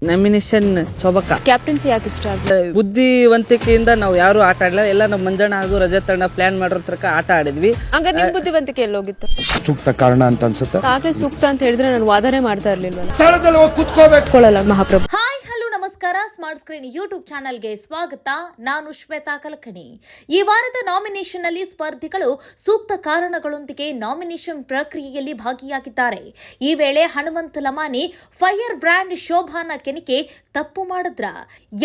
Nomination ಶೋಭಕ್ಕ. Captaincy ಯಾಕೆ ಇಷ್ಟ ಆಗಿದೆ? ಬುದ್ಧಿವಂತಿಕೆಯಿಂದ ನಾವು ಯಾರು ಆಟ ಆಡಲಿಲ್ಲ, ಎಲ್ಲ ನಮ್ಮ ಮಂಜಣ್ಣ ಹಾಗೂ ರಜತ್ ಅಣ್ಣ ಪ್ಲಾನ್ ಮಾಡಿರೋ ತನಕ ಆಟ ಆಡಿದ್ವಿ. ಹಂಗಾರೆ ನಿಮ್ ಬುದ್ಧಿವಂತಿಕೆ ಎಲ್ಲೋಗಿತ್ತು? ಸೂಕ್ತ ಕಾರಣ ಅಂತ ಅನ್ಸುತ್ತೆ. ಆಗ್ಲೇ ಸೂಕ್ತ ಅಂತ ಹೇಳಿದ್ರೆ ನಾನು ವಾದನೆ ಮಾಡ್ತಾ ಇರ್ಲಿಲ್ವಲ್ಲ. ಸ್ಥಳದಲ್ಲಿ ಹೋಗಿ ಕುತ್ಕೋಬೇಕು. ಮಹಾಪ್ರಭು. ಹಾಯ್ ಹಲೋ ನಮಸ್ಕಾರ. ಸ್ಮಾರ್ಟ್ ಸ್ಕ್ರೀನ್ ಯೂಟ್ಯೂಬ್ ಚಾನಲ್ಗೆ ಸ್ವಾಗತ. ನಾನು ಶ್ವೇತಾ ಕಲಕಣಿ. ಈ ವಾರದ ನಾಮಿನೇಷನ್ ನಲ್ಲಿ ಸ್ಪರ್ಧಿಗಳು ಸೂಕ್ತ ಕಾರಣಗಳೊಂದಿಗೆ ನಾಮಿನೇಷನ್ ಪ್ರಕ್ರಿಯೆಯಲ್ಲಿ ಭಾಗಿಯಾಗಿದ್ದಾರೆ. ಈ ವೇಳೆ ಹನುಮಂತ ಲಮಾನಿ ಫೈರ್ ಬ್ರ್ಯಾಂಡ್ ಶೋಭಾನ ಕೆನಿಕೆ ತಪ್ಪು ಮಾಡಿದ್ರ.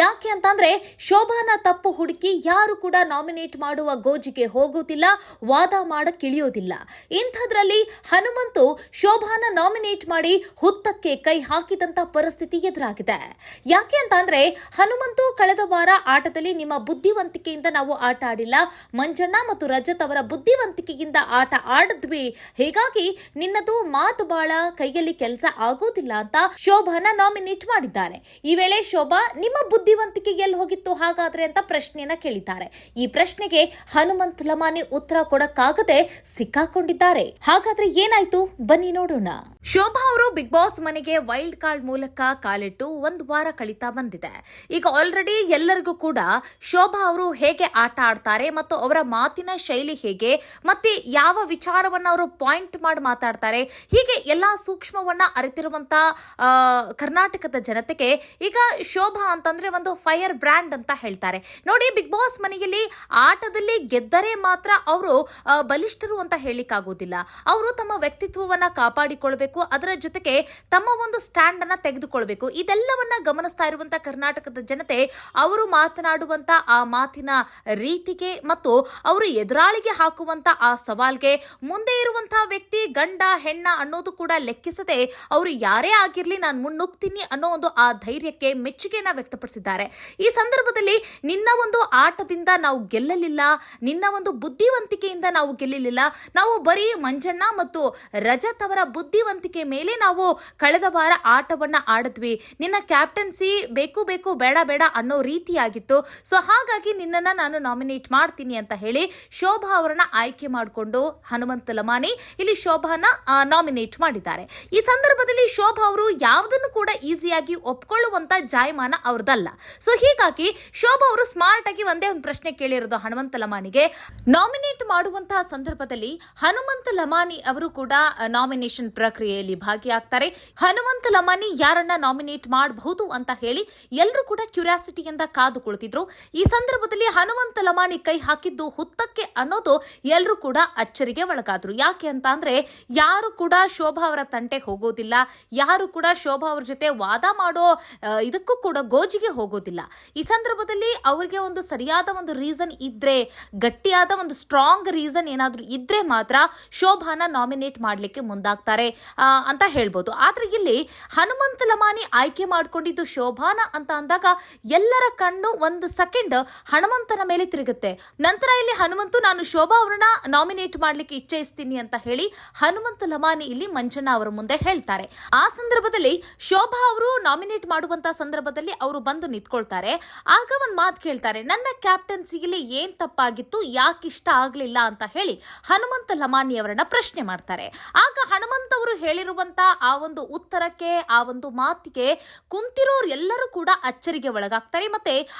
ಯಾಕೆ ಅಂತಂದ್ರೆ ಶೋಭಾನ ತಪ್ಪು ಹುಡುಕಿ ಯಾರು ಕೂಡ ನಾಮಿನೇಟ್ ಮಾಡುವ ಗೋಜಿಗೆ ಹೋಗುವುದಿಲ್ಲ, ವಾದ ಮಾಡಕ್ಕಿಳಿಯೋದಿಲ್ಲ. ಇಂಥದ್ರಲ್ಲಿ ಹನುಮಂತು ಶೋಭಾನ ನಾಮಿನೇಟ್ ಮಾಡಿ ಹುತ್ತಕ್ಕೆ ಕೈ ಹಾಕಿದಂತ ಪರಿಸ್ಥಿತಿ ಎದುರಾಗಿದೆ. ಯಾಕೆ ಅಂತಂದ್ರೆ ಹನುಮಂತು ಕಳೆದ ವಾರ ಆಟದಲ್ಲಿ ನಿಮ್ಮ ಬುದ್ಧಿವಂತಿಕೆಯಿಂದ ನಾವು ಆಟ ಆಡಿಲ್ಲ, ಮಂಜಣ್ಣ ಮತ್ತು ರಜತ್ ಅವರ ಬುದ್ಧಿವಂತಿಕೆಯಿಂದ ಆಟ ಆಡಿದ್ವಿ, ಹೀಗಾಗಿ ನಿನ್ನದು ಮಾತು ಬಾಳ ಕೈಯಲ್ಲಿ ಕೆಲಸ ಆಗೋದಿಲ್ಲ ಅಂತ ಶೋಭಾನ ನಾಮಿನೇಟ್ ಮಾಡಿದ್ದಾರೆ. ಈ ವೇಳೆ ಶೋಭಾ ನಿಮ್ಮ ಬುದ್ಧಿವಂತಿಕೆ ಎಲ್ಲಿ ಹೋಗಿತ್ತು ಹಾಗಾದ್ರೆ ಅಂತ ಪ್ರಶ್ನೆಯನ್ನ ಕೇಳಿದ್ದಾರೆ. ಈ ಪ್ರಶ್ನೆಗೆ ಹನುಮಂತ ಲಮಾನಿ ಉತ್ತರ ಕೊಡಕ್ಕಾಗದೆ ಸಿಕ್ಕಾಕೊಂಡಿದ್ದಾರೆ. ಹಾಗಾದ್ರೆ ಏನಾಯ್ತು ಬನ್ನಿ ನೋಡೋಣ. ಶೋಭಾ ಅವರು ಬಿಗ್ ಬಾಸ್ ಮನೆಗೆ ವೈಲ್ಡ್ ಕಾರ್ಡ್ ಮೂಲಕ ಕಾಲಿಟ್ಟು ಒಂದು ವಾರ ಕಳೀತಾ ಬಂದಿದೆ. ಈಗ ಆಲ್ರೆಡಿ ಎಲ್ಲರಿಗೂ ಕೂಡ ಶೋಭಾ ಅವರು ಹೇಗೆ ಆಟ ಆಡ್ತಾರೆ ಮತ್ತು ಅವರ ಮಾತಿನ ಶೈಲಿ ಹೇಗೆ, ಮತ್ತೆ ಯಾವ ವಿಚಾರವನ್ನ ಅವರು ಪಾಯಿಂಟ್ ಮಾಡಿ ಮಾತಾಡ್ತಾರೆ, ಹೀಗೆ ಎಲ್ಲಾ ಸೂಕ್ಷ್ಮವನ್ನ ಅರಿತಿರುವಂತ ಕರ್ನಾಟಕದ ಜನತೆಗೆ ಈಗ ಶೋಭಾ ಅಂತಂದ್ರೆ ಒಂದು ಫೈರ್ ಬ್ರ್ಯಾಂಡ್ ಅಂತ ಹೇಳ್ತಾರೆ. ನೋಡಿ, ಬಿಗ್ ಬಾಸ್ ಮನೆಯಲ್ಲಿ ಆಟದಲ್ಲಿ ಗೆದ್ದರೆ ಮಾತ್ರ ಅವರು ಬಲಿಷ್ಠರು ಅಂತ ಹೇಳಿಕ್ಕಾಗೋದಿಲ್ಲ. ಅವರು ತಮ್ಮ ವ್ಯಕ್ತಿತ್ವವನ್ನ ಕಾಪಾಡಿಕೊಳ್ಬೇಕು, ಅದರ ಜೊತೆಗೆ ತಮ್ಮ ಒಂದು ಸ್ಟ್ಯಾಂಡ್ ಅನ್ನ ತೆಗೆದುಕೊಳ್ಬೇಕು. ಇದೆಲ್ಲವನ್ನ ಗಮನಿಸ್ತಾ ಇರುವಂತ ಕರ್ನಾಟಕದ ಜನತೆ ಅವರು ಮಾತನಾಡುವಂತ ಆ ಮಾತಿನ ರೀತಿಗೆ ಮತ್ತು ಅವರು ಎದುರಾಳಿಗೆ ಹಾಕುವಂತ ಆ ಸವಾಲ್ಗೆ ಮುಂದೆ ಇರುವಂತಹ ವ್ಯಕ್ತಿ ಗಂಡ ಹೆಣ್ಣ ಅನ್ನೋದು ಕೂಡ ಲೆಕ್ಕಿಸದೆ ಅವರು ಯಾರೇ ಆಗಿರ್ಲಿ ನಾನು ಮುನ್ನುಗ್ತೀನಿ ಅನ್ನೋ ಒಂದು ಆ ಧೈರ್ಯಕ್ಕೆ ಮೆಚ್ಚುಗೆಯನ್ನ ವ್ಯಕ್ತಪಡಿಸಿದ್ದಾರೆ. ಈ ಸಂದರ್ಭದಲ್ಲಿ ನಿನ್ನ ಒಂದು ಆಟದಿಂದ ನಾವು ಗೆಲ್ಲಲಿಲ್ಲ, ನಿನ್ನ ಒಂದು ಬುದ್ಧಿವಂತಿಕೆಯಿಂದ ನಾವು ಗೆಲ್ಲಲಿಲ್ಲ, ನಾವು ಬರೀ ಮಂಜಣ್ಣ ಮತ್ತು ರಜತ್ ಅವರ ಬುದ್ಧಿವಂತಿಕೆ ಮೇಲೆ ನಾವು ಕಳೆದ ವಾರ ಆಟವನ್ನ ಆಡಿದ್ವಿ, ನಿನ್ನ ಕ್ಯಾಪ್ಟನ್ಸಿ ಬೇಕು ಬೇಕು ಬೇಡ ಬೇಡ ಅನ್ನೋ ರೀತಿಯಾಗಿತ್ತು, ಸೊ ಹಾಗಾಗಿ ನಿನ್ನನ್ನ ನಾನು ನಾಮಿನೇಟ್ ಮಾಡ್ತೀನಿ ಅಂತ ಹೇಳಿ ಶೋಭಾ ಅವರನ್ನ ಆಯ್ಕೆ ಮಾಡಿಕೊಂಡು ಹನುಮಂತ ಲಮಾನಿ ಇಲ್ಲಿ ಶೋಭಾನ ನಾಮಿನೇಟ್ ಮಾಡಿದ್ದಾರೆ. ಈ ಸಂದರ್ಭದಲ್ಲಿ ಶೋಭಾ ಅವರು ಯಾವುದನ್ನು ಕೂಡ ಈಸಿಯಾಗಿ ಒಪ್ಕೊಳ್ಳುವಂತ ಜಾಯಮಾನ ಅವ್ರದಲ್ಲ. ಸೊ ಹೀಗಾಗಿ ಶೋಭಾ ಅವರು ಸ್ಮಾರ್ಟ್ ಆಗಿ ಒಂದೇ ಒಂದು ಪ್ರಶ್ನೆ ಕೇಳಿರೋದು ಹನುಮಂತ ಲಮಾನಿಗೆ. ನಾಮಿನೇಟ್ ಮಾಡುವಂತಹ ಸಂದರ್ಭದಲ್ಲಿ ಹನುಮಂತ ಲಮಾನಿ ಅವರು ಕೂಡ ನಾಮಿನೇಷನ್ ಪ್ರಕ್ರಿಯೆಯಲ್ಲಿ ಭಾಗಿಯಾಗ್ತಾರೆ. ಹನುಮಂತ ಲಮಾನಿ ಯಾರನ್ನ ನಾಮಿನೇಟ್ ಮಾಡಬಹುದು ಅಂತ ಹೇಳಿ ಎಲ್ಲರೂ ಕೂಡ ಕ್ಯೂರಿಯಾಸಿಟಿಯಿಂದ ಕಾದು ಕುಳಿತಿದ್ರು. ಈ ಸಂದರ್ಭದಲ್ಲಿ ಹನುಮಂತ ಲಮಾನಿ ಕೈ ಹಾಕಿದ್ದು ಹುತ್ತಕ್ಕೆ ಅನ್ನೋದು ಎಲ್ಲರೂ ಕೂಡ ಅಚ್ಚರಿಗೆ ಒಳಗಾದ್ರು. ಯಾಕೆ ಅಂತ ಅಂದ್ರೆ ಯಾರು ಕೂಡ ಶೋಭಾ ಅವರ ತಂಟೆಗೆ ಹೋಗೋದಿಲ್ಲ, ಯಾರು ಕೂಡ ಶೋಭಾ ಅವ್ರ ಜೊತೆ ವಾದ ಮಾಡೋ ಇದಕ್ಕೂ ಕೂಡ ಗೋಜಿಗೆ ಹೋಗೋದಿಲ್ಲ. ಈ ಸಂದರ್ಭದಲ್ಲಿ ಅವರಿಗೆ ಒಂದು ಸರಿಯಾದ ಒಂದು ರೀಸನ್ ಇದ್ರೆ, ಗಟ್ಟಿಯಾದ ಒಂದು ಸ್ಟ್ರಾಂಗ್ ರೀಸನ್ ಏನಾದ್ರೂ ಇದ್ರೆ ಮಾತ್ರ ಶೋಭಾನ ನಾಮಿನೇಟ್ ಮಾಡ್ಲಿಕ್ಕೆ ಮುಂದಾಗ್ತಾರೆ ಅಂತ ಹೇಳ್ಬೋದು. ಆದ್ರೆ ಇಲ್ಲಿ ಹನುಮಂತ ಲಮಾನಿ ಆಯ್ಕೆ ಮಾಡ್ಕೊಂಡಿದ್ದು ಶೋಭಾನ ಅಂತ ಅಂದಾಗ ಎಲ್ಲರ ಕಣ್ಣು ಒಂದು ಸೆಕೆಂಡ್ ಹನುಮಂತನ ಮೇಲೆ ತಿರುಗುತ್ತೆ. ನಂತರ ಇಲ್ಲಿ ಹನುಮಂತು ನಾನು ಶೋಭಾ ಅವರನ್ನ ನಾಮಿನೇಟ್ ಮಾಡ್ಲಿಕ್ಕೆ ಇಚ್ಛಿಸ್ತೀನಿ ಅಂತ ಹೇಳಿ ಹನುಮಂತ ಲಮಾನಿ ಇಲ್ಲಿ ಮಂಜಣ್ಣ ಅವರ ಮುಂದೆ ಹೇಳ್ತಾರೆ. ಆ ಸಂದರ್ಭದಲ್ಲಿ ಶೋಭಾ ಅವರು ನಾಮಿನೇಟ್ ಮಾಡುವಂತ ಸಂದರ್ಭದಲ್ಲಿ ಅವರು ಬಂದು ನಿಂತ್ಕೊಳ್ತಾರೆ. ಆಗ ಒಂದ್ ಮಾತು ಕೇಳ್ತಾರೆ, ನನ್ನ ಕ್ಯಾಪ್ಟನ್ಸಿಗೆ ಏನ್ ತಪ್ಪಾಗಿತ್ತು, ಯಾಕೆ ಇಷ್ಟ ಆಗ್ಲಿಲ್ಲ ಅಂತ ಹೇಳಿ ಹನುಮಂತ ಲಮಾನಿ ಅವರನ್ನ ಪ್ರಶ್ನೆ ಮಾಡ್ತಾರೆ. ಆಗ ಹನುಮಂತ ಅವರು ಹೇಳಿರುವಂತ ಆ ಒಂದು ಉತ್ತರಕ್ಕೆ, ಆ ಒಂದು ಮಾತಿಗೆ ಕುಂತಿರೋರು ಎಲ್ಲರೂ ಕೂಡ ಅಚ್ಚರಿಗೆ ಒಳಗಾಗ್ತಾರೆ. ಮತ್ತೆ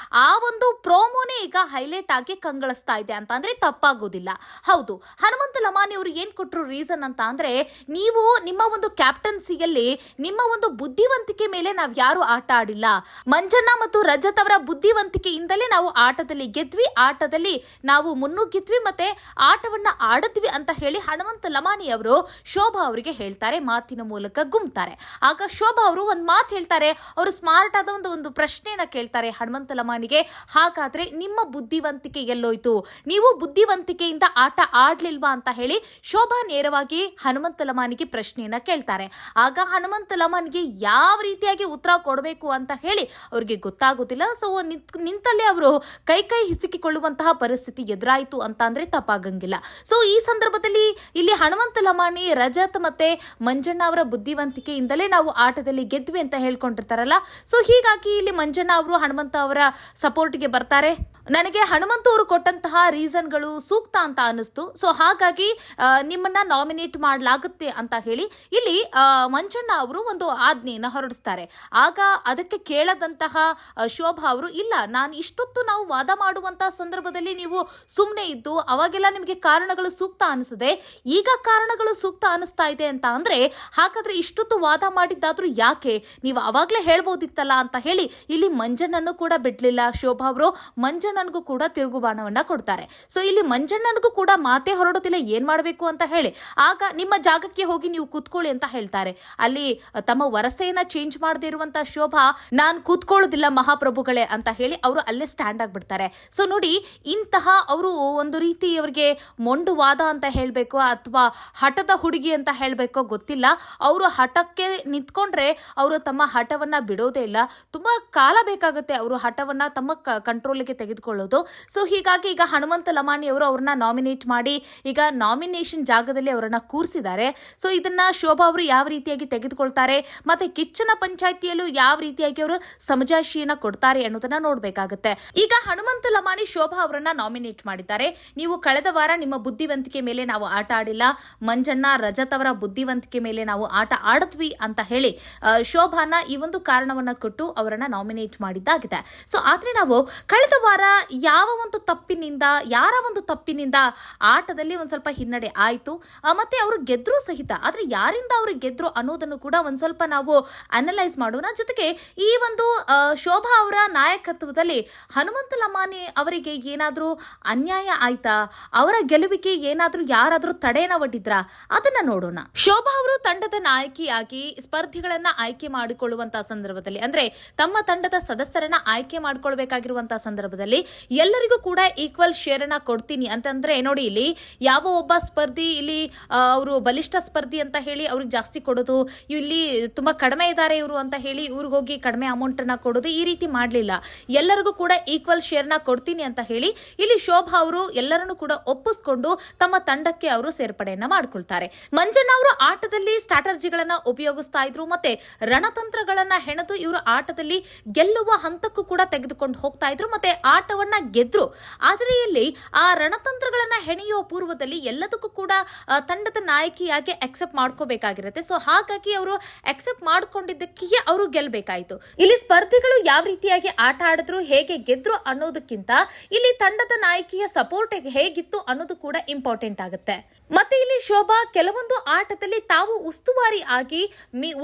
ಆ ಒಂದು ಪ್ರೋಮೋನೇ ಈಗ ಹೈಲೈಟ್ ಆಗಿ ಕಂಗಳಿಸ್ತಾ ಇದೆ ಅಂತ ಅಂದ್ರೆ ತಪ್ಪಾಗೋದಿಲ್ಲ. ಹೌದು, ಹನುಮಂತ ಲಮಾನಿ ಅವರು ಏನ್ ಕೊಟ್ಟರು ರೀಸನ್ ಅಂತ ಅಂದ್ರೆ, ನೀವು ನಿಮ್ಮ ಒಂದು ಕ್ಯಾಪ್ಟನ್ಸಿಯಲ್ಲಿ ನಿಮ್ಮ ಒಂದು ಬುದ್ಧಿವಂತಿಕೆ ಮೇಲೆ ನಾವ್ ಯಾರು ಆಟ ಆಡಿಲ್ಲ, ಮಂಜಣ್ಣ ಮತ್ತು ರಜತ್ ಅವರ ಬುದ್ಧಿವಂತಿಕೆಯಿಂದಲೇ ನಾವು ಆಟದಲ್ಲಿ ಗೆದ್ವಿ, ಆಟದಲ್ಲಿ ನಾವು ಮುನ್ನುಗ್ಗಿದ್ವಿ, ಮತ್ತೆ ಆಟವನ್ನ ಆಡಿದ್ವಿ ಅಂತ ಹೇಳಿ ಹನುಮಂತ ಲಮಾನಿ ಅವರು ಶೋಭಾ ಅವರಿಗೆ ಹೇಳ್ತಾರೆ, ಮಾತಿನ ಮೂಲಕ ಗುಮ್ತಾರೆ. ಆಗ ಶೋಭಾ ಅವರು ಒಂದ್ ಮಾತು ಹೇಳ್ತಾರೆ, ಅವರು ಸ್ಮಾರ್ಟ್ ಆದ ಒಂದು ಪ್ರಶ್ನೆಯನ್ನ ಕೇಳ್ತಾರೆ ಹನುಮಂತ ಲಮಾನಿಗೆ, ಹಾಗಾದ್ರೆ ನಿಮ್ಮ ಬುದ್ಧಿವಂತಿಕೆ ಎಲ್ಲೋಯ್ತು, ನೀವು ಬುದ್ಧಿವಂತಿಕೆಯಿಂದ ಆಟ ಆಡ್ಲಿಲ್ವಾ ಅಂತ ಹೇಳಿ ಶೋಭಾ ನೇರವಾಗಿ ಹನುಮಂತ ಲಮಾನಿಗೆ ಪ್ರಶ್ನೆಯನ್ನ ಕೇಳ್ತಾರೆ. ಆಗ ಹನುಮಂತ ಲಮಾನಿಗೆ ಯಾವ ರೀತಿಯಾಗಿ ಉತ್ತರ ಕೊಡಬೇಕು ಅಂತ ಹೇಳಿ ಅವ್ರಿಗೆ ಗೊತ್ತಾಗೋದಿಲ್ಲ. ಸೊ ನಿಂತಲ್ಲೇ ಅವರು ಕೈ ಹಿಸುಕಿಕೊಳ್ಳುವಂತಹ ಪರಿಸ್ಥಿತಿ ಎದುರಾಯಿತು ಅಂತ ಅಂದ್ರೆ ತಪ್ಪಾಗಂಗಿಲ್ಲ. ಸೊ ಈ ಸಂದರ್ಭದಲ್ಲಿ ಇಲ್ಲಿ ಹನುಮಂತ ಲಮಾನಿ ರಜತ್ ಮತ್ತೆ ಮಂಜಣ್ಣ ಅವರ ಬುದ್ಧಿವಂತಿಕೆಯಿಂದಲೇ ನಾವು ಆಟದಲ್ಲಿ ಗೆದ್ವಿ ಅಂತ ಹೇಳ್ಕೊಂಡಿರ್ತಾರಲ್ಲ, ಸೊ ಹೀಗಾಗಿ ಇಲ್ಲಿ ಮಂಜಣ್ಣ ಅವರು ಹನುಮಂತ ಅವರ ಸಪೋರ್ಟ್ಗೆ ಬರ್ತಾರೆ. ನನಗೆ ಹನುಮಂತ ಅವರು ಕೊಟ್ಟಂತಹ ರೀಸನ್ಗಳು ಸೂಕ್ತ ಅಂತ ಅನಿಸ್ತು. ಸೊ ಹಾಗಾಗಿ ನಿಮ್ಮನ್ನ ನಾಮಿನೇಟ್ ಮಾಡಲಾಗುತ್ತೆ ಅಂತ ಹೇಳಿ ಇಲ್ಲಿ ಮಂಜಣ್ಣ ಅವರು ಒಂದು ಆಜ್ಞೆಯನ್ನು ಹೊರಡಿಸ್ತಾರೆ. ಆಗ ಅದಕ್ಕೆ ಕೇಳದಂತಹ ಶೋಭಾ ಅವರು, ಇಲ್ಲ, ನಾನು ಇಷ್ಟೊತ್ತು ನಾವು ವಾದ ಮಾಡುವಂತಹ ಸಂದರ್ಭದಲ್ಲಿ ನೀವು ಸುಮ್ಮನೆ ಇದ್ದು ಅವಾಗೆಲ್ಲ ನಿಮಗೆ ಕಾರಣಗಳು ಸೂಕ್ತ ಅನಿಸದೆ, ಈಗ ಕಾರಣಗಳು ಸೂಕ್ತ ಅನಿಸ್ತಾ ಇದೆ ಅಂತ ಅಂದ್ರೆ ಹಾಗಾದ್ರೆ ಇಷ್ಟೊತ್ತು ವಾದ ಮಾಡಿದ್ದಾದ್ರೂ ಯಾಕೆ, ನೀವು ಅವಾಗ್ಲೇ ಹೇಳ್ಬೋದಿತ್ತಲ್ಲ ಅಂತ ಹೇಳಿ ಇಲ್ಲಿ ಮಂಜಣ್ಣನ್ನು ಕೂಡ ಬಿಡ್ಲಿಲ್ಲ ಶೋಭಾ ಅವರು. ಮಂಜಣ್ಣನಿಗೂ ಕೂಡ ತಿರುಗುಬಾಣವನ್ನ ಕೊಡ್ತಾರೆ. ಸೊ ಇಲ್ಲಿ ಮಂಜಣ್ಣನಿಗೂ ಕೂಡ ಮಾತೇ ಹೊರಡುತ್ತಿಲ್ಲ, ಏನ್ ಮಾಡಬೇಕು ಅಂತ ಹೇಳಿ. ಆಗ ನಿಮ್ಮ ಜಾಗಕ್ಕೆ ಹೋಗಿ ನೀವು ಕೂತ್ಕೊಳ್ಳಿ ಅಂತ ಹೇಳ್ತಾರೆ. ಅಲ್ಲಿ ತಮ್ಮ ವರಸೆಯನ್ನ ಚೇಂಜ್ ಮಾಡದೇ ಇರುವಂತಹ ಶೋಭಾ, ನಾನ್ ಕೂತ್ಕೊಳ್ಳೋದಿಲ್ಲ ಮಹಾಪ್ರಭುಗಳೇ ಅಂತ ಹೇಳಿ ಅವರು ಅಲ್ಲೇ ಸ್ಟ್ಯಾಂಡ್ ಆಗ್ಬಿಡ್ತಾರೆ. ಸೊ ನೋಡಿ, ಇಂತಹ ಅವರು ಒಂದು ರೀತಿ ಅವರಿಗೆ ಮೊಂಡು ವಾದ ಅಂತ ಹೇಳ್ಬೇಕು ಅಥವಾ ಹಠದ ಹುಡುಗಿ ಅಂತ ಹೇಳ್ಬೇಕೋ ಗೊತ್ತಿಲ್ಲ. ಅವರು ಹಠಕ್ಕೆ ನಿಂತ್ಕೊಂಡ್ರೆ ಅವರು ತಮ್ಮ ಹಠವನ್ನ ಬಿಡೋದೇ ಇಲ್ಲ. ತುಂಬಾ ಕಾಲ ಬೇಕಾಗುತ್ತೆ ಅವರು ಹಠವನ್ನ ತಮ್ಮ ಕಂಟ್ರೋಲ್ಗೆ ತೆಗೆದುಕೊಳ್ಳೋದು. ಸೊ ಹೀಗಾಗಿ ಈಗ ಹನುಮಂತ ಲಮಾಣಿ ಅವರು ಅವ್ರನ್ನ ನಾಮಿನೇಟ್ ಮಾಡಿ ಈಗ ನಾಮಿನೇಷನ್ ಜಾಗದಲ್ಲಿ ಅವರನ್ನ ಕೂರಿಸಿದ್ದಾರೆ. ಸೊ ಇದನ್ನ ಶೋಭಾ ಅವರು ಯಾವ ರೀತಿಯಾಗಿ ತೆಗೆದುಕೊಳ್ತಾರೆ, ಮತ್ತೆ ಕಿಚ್ಚನ ಪಂಚಾಯಿತಿಯಲ್ಲೂ ಯಾವ ರೀತಿಯಾಗಿ ಅವರು ಸಮಜಾಯಿಷಿಯನ್ನ ಕೊಡ್ತಾರೆ ಅನ್ನೋದನ್ನ ನೋಡ್ಬೇಕಾಗುತ್ತೆ. ಈಗ ಹನುಮಂತ ಲಮಾಣಿ ಶೋಭಾ ಅವರನ್ನ ನಾಮಿನೇಟ್ ಮಾಡಿದ್ದಾರೆ. ನೀವು ಕಳೆದ ವಾರ ನಿಮ್ಮ ಬುದ್ಧಿವಂತಿಕೆ ಮೇಲೆ ನಾವು ಆಟ ಆಡಿಲ್ಲ, ಮಂಜಣ್ಣ ರಜತ್ ಅವರ ಬುದ್ಧಿವಂತಿಕೆ ಮೇಲೆ ನಾವು ಆಟ ಆಡಿದ್ವಿ ಅಂತ ಹೇಳಿ ಶೋಭಾನ ಈ ಒಂದು ಕಾರಣವನ್ನ ಕೊಟ್ಟು ಅವರನ್ನ ನಾಮಿನೇಟ್ ಮಾಡಿದ್ದಾಗಿದೆ. ಸೊ ಆದ್ರೆ ನಾವು ಕಳೆದ ವಾರ ಯಾವ ಒಂದು ತಪ್ಪಿನಿಂದ, ಯಾರ ಒಂದು ತಪ್ಪಿನಿಂದ ಆಟದಲ್ಲಿ ಒಂದ್ ಸ್ವಲ್ಪ ಹಿನ್ನಡೆ ಆಯ್ತು, ಮತ್ತೆ ಅವರು ಗೆದ್ರು ಸಹಿತ. ಆದ್ರೆ ಯಾರಿಂದ ಅವರು ಗೆದ್ರು ಅನ್ನೋದನ್ನು ಕೂಡ ಒಂದ್ ಸ್ವಲ್ಪ ನಾವು ಅನಲೈಸ್ ಮಾಡೋಣ. ಜೊತೆಗೆ ಈ ಒಂದು ಶೋಭಾ ಅವರ ನಾಯಕತ್ವದಲ್ಲಿ ಹನುಮಂತ ಲಮಾಣಿ ಅವರಿಗೆ ಏನಾದ್ರೂ ಅನ್ಯಾಯ ಆಯ್ತಾ, ಅವರ ಗೆಲುವಿಗೆ ಏನಾದ್ರೂ ಯಾರಾದ್ರೂ ತಡೆಯನ್ನ ಒಡ್ಡಿದ್ರ, ಅದನ್ನ ನೋಡೋಣ. ಶೋಭಾ ಅವರು ತಂಡದ ನಾಯಕಿಯಾಗಿ ಸ್ಪರ್ಧಿಗಳನ್ನ ಆಯ್ಕೆ ಮಾಡಿಕೊಳ್ಳುವಂತಹ ಸಂದರ್ಭದಲ್ಲಿ, ಅಂದ್ರೆ ತಮ್ಮ ತಂಡದ ಸದಸ್ಯರನ್ನ ಆಯ್ಕೆ ಮಾಡಿಕೊಳ್ಬೇಕಾಗಿರುವಂತಹ ಸಂದರ್ಭದಲ್ಲಿ ಎಲ್ಲರಿಗೂ ಕೂಡ ಈಕ್ವಲ್ ಶೇರ್ ಅನ್ನ ಕೊಡ್ತೀನಿ ಅಂತಂದ್ರೆ, ನೋಡಿ ಇಲ್ಲಿ ಯಾವ ಒಬ್ಬ ಸ್ಪರ್ಧಿ ಇಲ್ಲಿ ಅವರು ಬಲಿಷ್ಠ ಸ್ಪರ್ಧಿ ಅಂತ ಹೇಳಿ ಅವ್ರಿಗೆ ಜಾಸ್ತಿ ಕೊಡೋದು, ಇಲ್ಲಿ ತುಂಬಾ ಕಡಿಮೆ ಇದ್ದಾರೆ ಇವರು ಅಂತ ಹೇಳಿ ಇವ್ರಿಗೆ ಹೋಗಿ ಕಡಿಮೆ ಅಮೌಂಟ್ ಅನ್ನ ಕೊಡೋದು, ಈ ರೀತಿ ಮಾಡ್ಲಿಲ್ಲ. ಎಲ್ಲರಿಗೂ ಕೂಡ ಈಕ್ವಲ್ ಶೇರ್ ನ ಕೊಡ್ತೀನಿ ಅಂತ ಹೇಳಿ ಇಲ್ಲಿ ಶೋಭಾ ಅವರು ಎಲ್ಲರನ್ನು ಕೂಡ ಒಪ್ಪಿಸ್ಕೊಂಡು ತಮ್ಮ ತಂಡಕ್ಕೆ ಅವರು ಸೇರ್ಪಡೆಯನ್ನ ಮಾಡ್ಕೊಳ್ತಾರೆ. ಮಂಜಣ್ಣ ಅವರು ಆಟದಲ್ಲಿ ಸ್ಟ್ರಾಟಜಿಗಳನ್ನ ಉಪಯೋಗಿಸ್ತಾ ಇದ್ರು, ಮತ್ತೆ ರಣತಂತ್ರಗಳನ್ನ ಹೆಣೆದು ಇವರು ಆಟದಲ್ಲಿ ಗೆಲ್ಲುವ ಹಂತಕ್ಕೂ ಕೂಡ ತೆಗೆದುಕೊಂಡು ಹೋಗ್ತಾ ಇದ್ರು, ಮತ್ತೆ ಆಟವನ್ನ ಗೆದ್ರು. ಆದರೆ ಇಲ್ಲಿ ಆ ರಣತಂತ್ರಗಳನ್ನ ಹೆಣೆಯುವ ಪೂರ್ವದಲ್ಲಿ ಎಲ್ಲದಕ್ಕೂ ಕೂಡ ತಂಡದ ನಾಯಕಿಯಾಗಿ ಅಕ್ಸೆಪ್ಟ್ ಮಾಡ್ಕೋಬೇಕಾಗಿರುತ್ತೆ. ಸೊ ಹಾಗಾಗಿ ಅವರು ಅಕ್ಸೆಪ್ಟ್ ಮಾಡ್ಕೊಂಡಿದ್ದಕ್ಕೆ ಅವರು ಗೆಲ್ಬೇಕಾಯ್ತು. ಇಲ್ಲಿ ಸ್ಪರ್ಧಿಗಳು ಯಾವ ರೀತಿಯಾಗಿ ಆಟ ಆಡಿದ್ರು, ಹೇಗೆ ಗೆದ್ರು ಅನ್ನೋದಕ್ಕಿಂತ ಇಲ್ಲಿ ತಂಡದ ನಾಯಕಿಯ ಸಪೋರ್ಟ್ ಹೇಗಿತ್ತು ಅನ್ನೋದು ಕೂಡ ಇಂಪಾರ್ಟೆಂಟ್ ಆಗುತ್ತೆ. ಮತ್ತೆ ಇಲ್ಲಿ ಶೋಭಾ ಕೆಲವೊಂದು ಆಟದಲ್ಲಿ ತಾವು ಉಸ್ತುವಾರಿ ಆಗಿ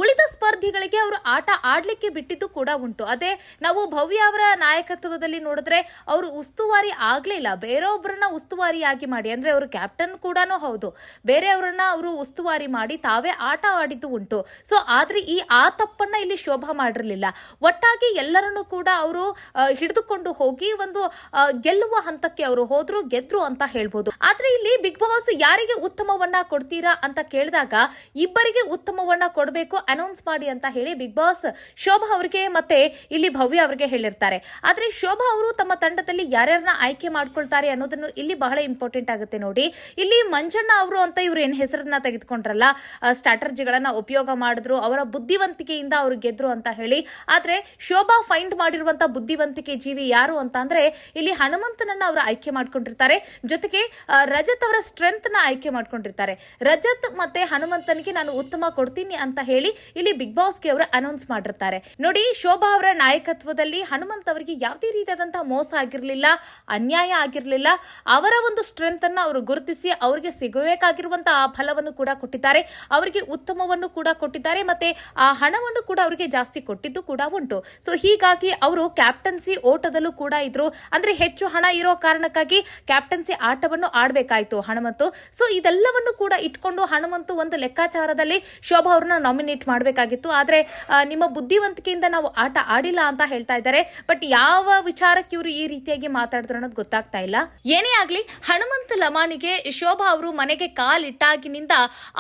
ಉಳಿದ ಸ್ಪರ್ಧಿಗಳಿಗೆ ಅವರು ಆಟ ಆಡ್ಲಿಕ್ಕೆ ಬಿಟ್ಟಿದ್ದು ಕೂಡ ಉಂಟು. ಅದೇ ನಾವು ಭವ್ಯ ಅವರ ನಾಯಕತ್ವದಲ್ಲಿ ನೋಡಿದ್ರೆ ಅವರು ಉಸ್ತುವಾರಿ ಆಗ್ಲೇ ಇಲ್ಲ, ಬೇರೆಯೊಬ್ಬರನ್ನ ಉಸ್ತುವಾರಿಯಾಗಿ ಮಾಡಿ, ಅಂದ್ರೆ ಅವರು ಕ್ಯಾಪ್ಟನ್ ಕೂಡ ಹೌದು, ಬೇರೆಯವರನ್ನ ಅವರು ಉಸ್ತುವಾರಿ ಮಾಡಿ ತಾವೇ ಆಟ ಆಡಿದ್ದು ಉಂಟು. ಸೊ ಆದ್ರೆ ಆ ತಪ್ಪನ್ನ ಇಲ್ಲಿ ಶೋಭಾ ಮಾಡಿರ್ಲಿಲ್ಲ. ಒಟ್ಟಾಗಿ ಎಲ್ಲರನ್ನು ಕೂಡ ಅವರು ಹಿಡಿದುಕೊಂಡು ಹೋಗಿ ಒಂದು ಗೆಲ್ಲುವ ಹಂತಕ್ಕೆ ಅವರು ಹೋದ್ರು, ಗೆದ್ರು ಅಂತ ಹೇಳ್ಬೋದು. ಆದ್ರೆ ಇಲ್ಲಿ ಬಿಗ್ ಬಾಸ್ ಯಾರಿಗೆ ಉತ್ತಮವನ್ನ ಕೊಡ್ತೀರಾ ಅಂತ ಕೇಳಿದಾಗ ಇಬ್ಬರಿಗೆ ಉತ್ತಮವನ್ನ ಕೊಡಬೇಕು, ಅನೌನ್ಸ್ ಮಾಡಿ ಅಂತ ಹೇಳಿ ಬಿಗ್ ಬಾಸ್ ಶೋಭಾ ಅವರಿಗೆ ಮತ್ತೆ ಇಲ್ಲಿ ಭವ್ಯ ಅವರಿಗೆ ಹೇಳಿರ್ತಾರೆ. ಆದ್ರೆ ಶೋಭಾ ಅವರು ತಮ್ಮ ತಂಡದಲ್ಲಿ ಯಾರ್ಯಾರನ್ನ ಆಯ್ಕೆ ಮಾಡ್ಕೊಳ್ತಾರೆ ಅನ್ನೋದನ್ನು ಇಲ್ಲಿ ಬಹಳ ಇಂಪಾರ್ಟೆಂಟ್ ಆಗುತ್ತೆ. ನೋಡಿ ಇಲ್ಲಿ ಮಂಜಣ್ಣ ಅವರು ಅಂತ ಇವ್ರು ಏನ್ ಹೆಸರನ್ನ ತೆಗೆದುಕೊಂಡ್ರಲ್ಲ, ಸ್ಟ್ರಾಟಜಿಗಳನ್ನ ಉಪಯೋಗ ಮಾಡಿದ್ರು, ಅವರ ಬುದ್ಧಿವಂತಿಕೆಯಿಂದ ಅವರು ಗೆದ್ರು ಅಂತ ಹೇಳಿ. ಆದ್ರೆ ಶೋಭಾ ಫೈಂಡ್ ಮಾಡಿರುವಂತ ಬುದ್ಧಿವಂತಿಕೆ ಜೀವಿ ಯಾರು ಅಂತ ಅಂದ್ರೆ ಇಲ್ಲಿ ಹನುಮಂತನನ್ನ ಅವರು ಆಯ್ಕೆ ಮಾಡ್ಕೊಂಡಿರ್ತಾರೆ. ಜೊತೆಗೆ ರಜತ್ ಅವರ ಸ್ಟ್ರೆಂತ್ ನ ಆಯ್ಕೆ ಮಾಡ್ಕೊಂಡಿರ್ತಾರೆ. ರಜತ್ ಮತ್ತೆ ಹನುಮಂತನಿಗೆ ನಾನು ಉತ್ತಮ ಕೊಡ್ತೀನಿ ಅಂತ ಹೇಳಿ ಇಲ್ಲಿ ಬಿಗ್ ಬಾಸ್ಗೆ ಅವರು ಅನೌನ್ಸ್ ಮಾಡಿರ್ತಾರೆ. ನೋಡಿ ಶೋಭಾ ಅವರ ನಾಯಕತ್ವದಲ್ಲಿ ಹನುಮಂತ್ ಅವರಿಗೆ ಯಾವುದೇ ರೀತಿಯಾದಂತಹ ಮೋಸ ಆಗಿರ್ಲಿಲ್ಲ, ಅನ್ಯಾಯ ಆಗಿರ್ಲಿಲ್ಲ. ಅವರ ಒಂದು ಸ್ಟ್ರೆಂತ್ ಅನ್ನ ಅವರು ಗುರುತಿಸಿ ಅವರಿಗೆ ಸಿಗಬೇಕಾಗಿರುವಂತಹ ಆ ಫಲವನ್ನು ಕೂಡ ಕೊಟ್ಟಿದ್ದಾರೆ, ಅವರಿಗೆ ಉತ್ತಮವನ್ನು ಕೂಡ ಕೊಟ್ಟಿದ್ದಾರೆ, ಮತ್ತೆ ಆ ಹಣವನ್ನು ಕೂಡ ಅವರಿಗೆ ಜಾಸ್ತಿ ಕೊಟ್ಟಿದ್ದು ಕೂಡ ಉಂಟು. ಸೊ ಹೀಗಾಗಿ ಅವರು ಕ್ಯಾಪ್ಟನ್ಸಿ ಓಟದಲ್ಲೂ ಕೂಡ ಇದ್ರು, ಅಂದ್ರೆ ಹೆಚ್ಚು ಹಣ ಇರೋ ಕಾರಣಕ್ಕಾಗಿ ಕ್ಯಾಪ್ಟನ್ಸಿ ಆಟವನ್ನು ಆಡ್ಬೇಕಾಯ್ತು ಹನುಮಂತು. ಸೊ ಇದೆಲ್ಲವನ್ನು ಕೂಡ ಇಟ್ಕೊಂಡು ಹನುಮಂತು ಒಂದು ಲೆಕ್ಕಾಚಾರದಲ್ಲಿ ಶೋಭಾ ಅವ್ರನ್ನ ನಾಮಿನೇಟ್ ಮಾಡಬೇಕಾಗಿತ್ತು. ಆದ್ರೆ ನಿಮ್ಮ ಬುದ್ಧಿವಂತಿಕೆಯಿಂದ ನಾವು ಆಟ ಆಡಿಲ್ಲ ಅಂತ ಹೇಳ್ತಾ ಇದ್ದಾರೆ. ಬಟ್ ಯಾವ ವಿಚಾರಕ್ಕೆ ಇವರು ಈ ರೀತಿಯಾಗಿ ಮಾತಾಡಿದ್ರು ಅನ್ನೋದು ಗೊತ್ತಾಗ್ತಾ ಇಲ್ಲ. ಏನೇ ಆಗ್ಲಿ, ಹನುಮಂತ ಲಮಾಣಿಗೆ ಶೋಭಾ ಅವರು ಮನೆಗೆ ಕಾಲಿಟ್ಟಾಗಿನಿಂದ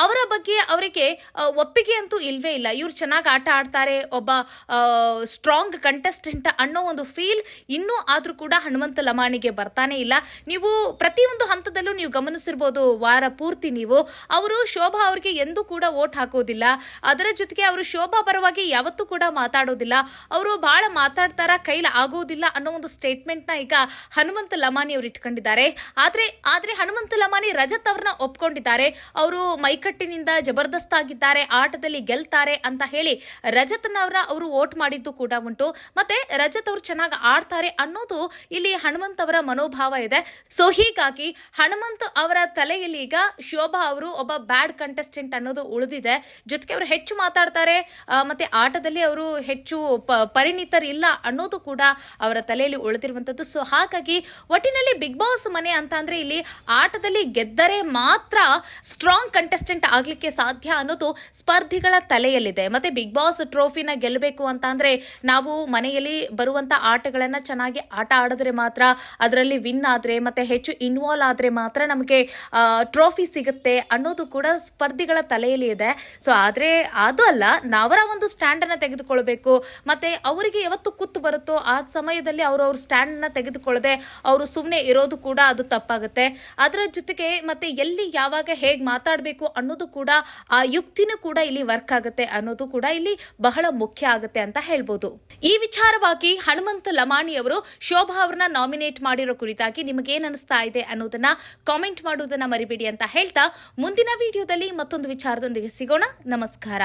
ಅವರ ಬಗ್ಗೆ ಅವರಿಗೆ ಒಪ್ಪಿಗೆ ಅಂತೂ ಇಲ್ವೇ ಇಲ್ಲ. ಇವ್ರು ಚೆನ್ನಾಗಿ ಆಟ ಆಡ್ತಾರೆ, ಒಬ್ಬ ಸ್ಟ್ರಾಂಗ್ ಕಂಟೆಸ್ಟೆಂಟ್ ಅನ್ನೋ ಒಂದು ಫೀಲ್ ಇನ್ನೂ ಆದ್ರೂ ಕೂಡ ಹನುಮಂತ ಲಮಾಣಿಗೆ ಬರ್ತಾನೆ ಇಲ್ಲ. ನೀವು ಪ್ರತಿಯೊಂದು ಹಂತದಲ್ಲೂ ನೀವು ಗಮನಿಸಿರ್ಬೋದು, ವಾರ ಪೂರ್ತಿ ನೀವು ಅವರು ಶೋಭಾ ಅವರಿಗೆ ಎಂದೂ ಕೂಡ ವೋಟ್ ಹಾಕೋದಿಲ್ಲ. ಅದರ ಜೊತೆಗೆ ಅವರು ಶೋಭಾ ಪರವಾಗಿ ಯಾವತ್ತೂ ಕೂಡ ಮಾತಾಡೋದಿಲ್ಲ. ಆಗೋದಿಲ್ಲ, ಅವರು ಬಹಳ ಮಾತಾಡ್ತಾರ, ಕೈಲಿ ಆಗೋದಿಲ್ಲ ಅನ್ನೋ ಒಂದು ಸ್ಟೇಟ್ಮೆಂಟ್ ನ ಈಗ ಹನುಮಂತ ಲಮಾನಿ ಅವರು ಇಟ್ಕೊಂಡಿದ್ದಾರೆ. ಆದ್ರೆ ಹನುಮಂತ ಲಮಾನಿ ರಜತ್ ಅವ್ರನ್ನ ಒಪ್ಕೊಂಡಿದ್ದಾರೆ. ಅವರು ಮೈಕಟ್ಟಿನಿಂದ ಜಬರ್ದಸ್ತ್ ಆಗಿದ್ದಾರೆ, ಆಟದಲ್ಲಿ ಗೆಲ್ತಾರೆ ಅಂತ ಹೇಳಿ ರಜತ್ನವರ ಅವರು ವೋಟ್ ಮಾಡಿದ್ದು ಕೂಡ ಉಂಟು. ಮತ್ತೆ ರಜತ್ ಅವರು ಚೆನ್ನಾಗಿ ಆಡ್ತಾರೆ ಅನ್ನೋದು ಇಲ್ಲಿ ಹನುಮಂತ್ ಅವರ ಮನೋಭಾವ ಇದೆ. ಸೊ ಹೀಗಾಗಿ ಹನುಮಂತ್ ಅವರ ತಲೆಯಲ್ಲಿ ಈಗ ಶೋಭಾ ಅವರು ಒಬ್ಬ ಬ್ಯಾಡ್ ಕಂಟೆಸ್ಟೆಂಟ್ ಅನ್ನೋದು ಉಳಿದಿದೆ. ಜೊತೆಗೆ ಅವರು ಹೆಚ್ಚು ಮಾತಾಡ್ತಾರೆ, ಮತ್ತೆ ಆಟದಲ್ಲಿ ಅವರು ಹೆಚ್ಚು ಪರಿಣಿತರಿಲ್ಲ ಅನ್ನೋದು ಕೂಡ ಅವರ ತಲೆಯಲ್ಲಿ ಉಳಿದಿರುವಂತದ್ದು. ಸೊ ಹಾಗಾಗಿ ಒಟ್ಟಿನಲ್ಲಿ ಬಿಗ್ ಬಾಸ್ ಮನೆ ಅಂತ ಅಂದ್ರೆ ಇಲ್ಲಿ ಆಟದಲ್ಲಿ ಗೆದ್ದರೆ ಮಾತ್ರ ಸ್ಟ್ರಾಂಗ್ ಕಂಟೆಸ್ಟೆಂಟ್ ಆಗ್ಲಿಕ್ಕೆ ಸಾಧ್ಯ ಅನ್ನೋದು ಸ್ಪರ್ಧಿಗಳ ತಲೆಯಲ್ಲಿದೆ. ಮತ್ತೆ ಬಿಗ್ ಬಾಸ್ ಟ್ರೋಫಿನ ಗೆಲ್ಲಬೇಕು ಅಂತ ಅಂದ್ರೆ ನಾವು ಮನೆಯಲ್ಲಿ ಬರುವಂತ ಆಟಗಳನ್ನ ಚೆನ್ನಾಗಿ ಆಟ ಆಡಿದ್ರೆ ಮಾತ್ರ, ಅದರಲ್ಲಿ ವಿನ್ ಆದ್ರೆ ಮತ್ತೆ ಹೆಚ್ಚು ಇನ್ವಾಲ್ವ್ ಆದ್ರೆ ಮಾತ್ರ ನಮಗೆ ಟ್ರೋಫಿ ಸಿಗುತ್ತೆ ಅನ್ನೋದು ಕೂಡ ಸ್ಪರ್ಧಿಗಳ ತಲೆಯಲ್ಲಿ ಇದೆ. ಸೊ ಆದ್ರೆ ಅದು ಅಲ್ಲ, ನಾವರ ಒಂದು ಸ್ಟ್ಯಾಂಡ್ ಅನ್ನ ತೆಗೆದುಕೊಳ್ಬೇಕು. ಮತ್ತೆ ಅವರಿಗೆ ಯಾವತ್ತು ಕುತ್ತು ಬರುತ್ತೋ ಆ ಸಮಯದಲ್ಲಿ ಅವ್ರ ಸ್ಟ್ಯಾಂಡ್ ಅನ್ನ ತೆಗೆದುಕೊಳ್ಳದೆ ಅವರು ಸುಮ್ಮನೆ ಇರೋದು ಕೂಡ ಅದು ತಪ್ಪಾಗುತ್ತೆ. ಅದರ ಜೊತೆಗೆ ಮತ್ತೆ ಎಲ್ಲಿ ಯಾವಾಗ ಹೇಗೆ ಮಾತಾಡಬೇಕು ಅನ್ನೋದು ಕೂಡ ಆ ಯುಕ್ತಿನೂ ಕೂಡ ಇಲ್ಲಿ ವರ್ಕ್ ಆಗುತ್ತೆ ಅನ್ನೋದು ಕೂಡ ಇಲ್ಲಿ ಬಹಳ ಮುಖ್ಯ ಆಗುತ್ತೆ ಅಂತ ಹೇಳ್ಬೋದು. ಈ ವಿಚಾರವಾಗಿ ಹನುಮಂತ ಲಮಾಣಿ ಅವರು ಶೋಭಾ ಅವರನ್ನ ನಾಮಿನೇಟ್ ಮಾಡಿರೋ ಕುರಿತಾಗಿ ನಿಮಗೆ ಏನ್ ಅನಿಸ್ತಾ ಇದೆ ಅನ್ನೋದನ್ನ ಕಾಮೆಂಟ್ ಮಾಡುವುದನ್ನ ಮರಿಬೇಡಿ ಅಂತ ಹೇಳ್ತಾ ಮುಂದಿನ ವಿಡಿಯೋದಲ್ಲಿ ಮತ್ತೊಂದು ವಿಚಾರದೊಂದಿಗೆ ಸಿಗೋಣ. ನಮಸ್ಕಾರ.